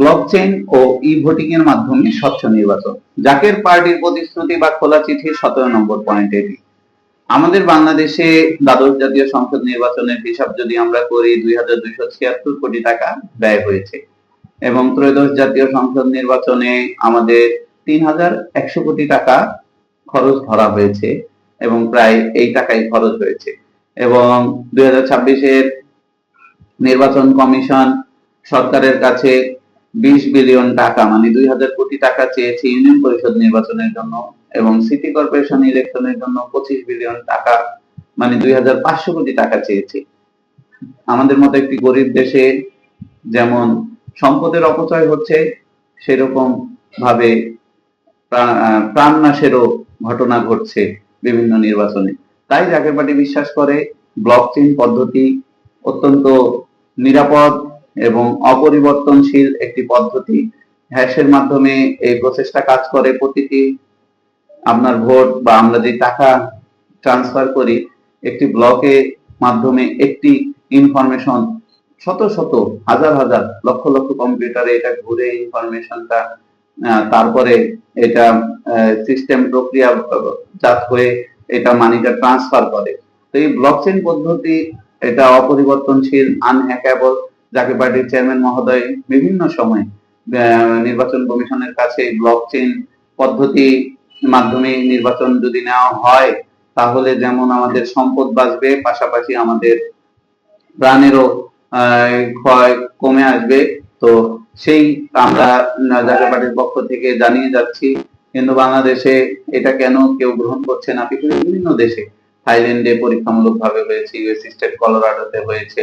Blockchain ও ই voting এর মাধ্যমে স্বচ্ছ নির্বাচন। জাকের পার্টির প্রতিশ্রুতি বা খোলা চিঠির 17 নম্বর পয়েন্ট এটি। আমাদের বাংলাদেশে দ্বাদশ জাতীয় সংসদ নির্বাচনের হিসাব যদি আমরা করি 2276 কোটি টাকা ব্যয় হয়েছে এবং ত্রয়োদশ জাতীয় সংসদ নির্বাচনে আমাদের 3100 কোটি টাকা খরচ ধরা হয়েছে এবং প্রায় এই টাকাই খরচ হয়েছে এবং 2026-এর নির্বাচন কমিশন সরকারের কাছে 20 বিলিয়ন টাকা মানে 2000 কোটি টাকা চেয়েছে ইউনিয়ন পরিষদ নির্বাচনের জন্য এবং সিটি কর্পোরেশন ইলেকশনের জন্য 25 বিলিয়ন টাকা মানে 2500 কোটি টাকা চেয়েছে। আমাদের মতো একটি গরিব দেশে যেমন সম্পদের অপচয় হচ্ছে সেরকম ভাবে প্রাণনাশেরও ঘটনা ঘটছে বিভিন্ন নির্বাচনে। তাই জাকের পার্টি বিশ্বাস করে ব্লকচেইন পদ্ধতি অত্যন্ত নিরাপদ এবং অপরিবর্তনশীল একটি পদ্ধতি। হ্যাশের মাধ্যমে এই প্রসেসটা কাজ করে। প্রতিটি আপনার ভোট বা আমরা যে টাকা ট্রান্সফার করি একটি ব্লকে মাধ্যমে একটি ইনফরমেশন শত শত হাজার হাজার লক্ষ লক্ষ কম্পিউটারে এটা ঘুরে ইনফরমেশনটা তারপরে এটা সিস্টেম প্রক্রিয়াজাত হয়ে এটা মানিটা ট্রান্সফার করে। তো এই ব্লকচেইন পদ্ধতি এটা অপরিবর্তনশীল, আনহ্যাকেবল। জাকের পার্টির চেয়ারম্যান মহোদয় বিভিন্ন সময় নির্বাচন কমিশনের কাছে ব্লকচেইন পদ্ধতি মাধ্যমে নির্বাচন যদি নেওয়া হয় তাহলে যেমন আমাদের সম্পদ বাঁচবে, পাশাপাশি আমাদের প্রাণেরও ক্ষয় কমে আসবে। তো সেই আমরা জাতীয় পার্টির পক্ষ থেকে জানিয়ে যাচ্ছি। কিন্তু বাংলাদেশে এটা কেন কেউ গ্রহণ করছে না? পৃথিবীর বিভিন্ন দেশে, থাইল্যান্ডে পরীক্ষামূলক ভাবে হয়েছে, ইউএস স্টেট কলোরাডোতে হয়েছে,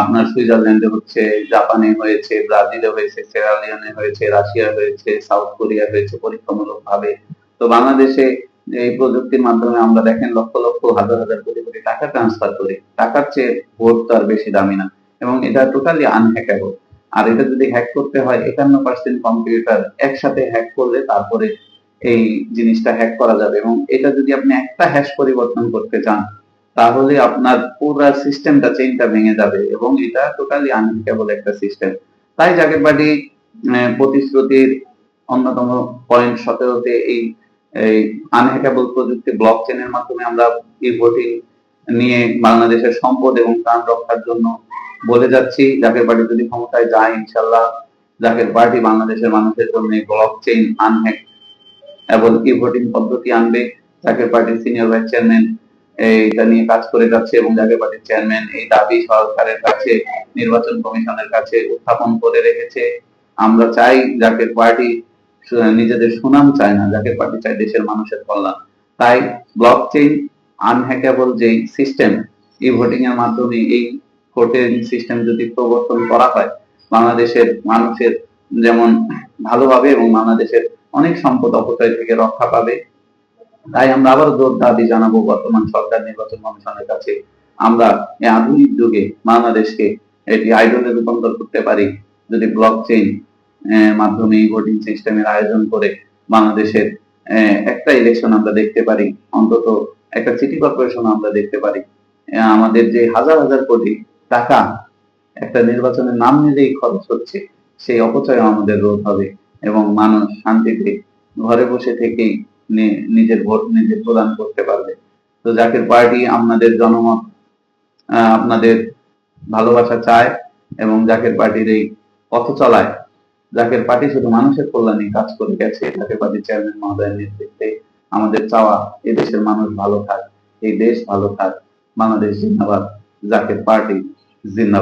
আপনার সুইজারল্যান্ডে হচ্ছে, জাপানে হয়েছে, ব্রাজিলে হয়েছে, সেরালিওনে হয়েছে, রাশিয়া হয়েছে, সাউথ কোরিয়া হয়েছে পরীক্ষামূলক ভাবে। তো বাংলাদেশে এই প্রযুক্তির মাধ্যমে আমরা দেখেন লক্ষ লক্ষ হাজার হাজার কোটি কোটি টাকা ট্রান্সফার করি। টাকার চেয়ে ভোট তো আর বেশি দামি না এবং এটা টোটালি আনহ্যাকেবল। আর এটা যদি হ্যাক করতে হয় 51% কম্পিউটার একসাথে হ্যাক করলে তারপরে এই জিনিসটা হ্যাক করা যাবে এবং এটা যদি আপনি একটা হ্যাশ পরিবর্তন করতে চান তাহলে আপনার পুরো সিস্টেমটা চেইনটা ভেঙে যাবে এবং এটা টোটালি আনহ্যাকেবল একটা সিস্টেম। তাই জাকের পার্টি প্রতিশ্রুতির অন্যতম পয়েন্ট 17-তে এই আনহ্যাকেবল প্রযুক্তি ব্লকচেইনের মাধ্যমে আমরা ই ভোটিং নিয়ে বাংলাদেশের সম্পদ এবং প্রাণ রক্ষার জন্য বলে যাচ্ছি। জাকের পার্টি যদি ক্ষমতায় যায় ইনশাল্লাহ জাকের পার্টি বাংলাদেশের মানুষের জন্য ব্লকচেইন আনহ্যাক এবং ই ভোটিং পদ্ধতি আনবে। জাকের পার্টির সিনিয়র ভাইস চেয়ারম্যান এটা নিয়ে কাজ করে যাচ্ছে এবং জাকের পার্টির চেয়ারম্যান এই দাবি সরকারের কাছে, নির্বাচন কমিশনের কাছে উত্থাপন করে রেখেছে। আমরা চাই জাকের পার্টি নিজেদের সুনাম চায় না, জাকের পার্টি চায় দেশের মানুষের কল্যাণ। তাই ব্লকচেইন আনহ্যাকেবল যে সিস্টেম ই ভোটিং এর মাধ্যমে এই ভোটের সিস্টেম যদি প্রবর্তন করা হয় বাংলাদেশের মানুষের যেমন ভালো হবে এবং বাংলাদেশের অনেক সম্পদ অপচয় থেকে রক্ষা পাবে। তাই আমরা আবার জোর দাবি জানাবো বর্তমান সরকার, নির্বাচন কমিশনের কাছে আমরা এই আধুনিক যুগে বাংলাদেশকে এটি আইডলে রূপান্তর করতে পারি যদি ব্লকচেইন মাধ্যমে ভোটিং সিস্টেমের আয়োজন করে বাংলাদেশের একটা ইলেকশন আমরা দেখতে পারি, অন্তত একটা সিটি কর্পোরেশন আমরা দেখতে পারি। আমাদের যে হাজার হাজার কোটি টাকা একটা নির্বাচনের নাম নিলেই খরচ হচ্ছে সেই অপচয় আমাদের রোধ হবে এবং মানুষ শান্তিতে ঘরে বসে থেকেই নিজের ভোট নিজে প্রদান করতে পারবে। তো জাকের পার্টি আপনাদের জনমত, আপনাদের ভালোবাসা চায় এবং জাকের পার্টির এই পথ চলায় জাকের পার্টি শুধু মানুষের কল্যাণে কাজ করে গেছে। জাকের পার্টির চেয়ারম্যান মহোদয়ের নেতৃত্বে আমাদের চাওয়া এই দেশের মানুষ ভালো থাক, এই দেশ ভালো থাক। বাংলাদেশ জিন্দাবাদ, জাকের পার্টি জিন্দাবাদ।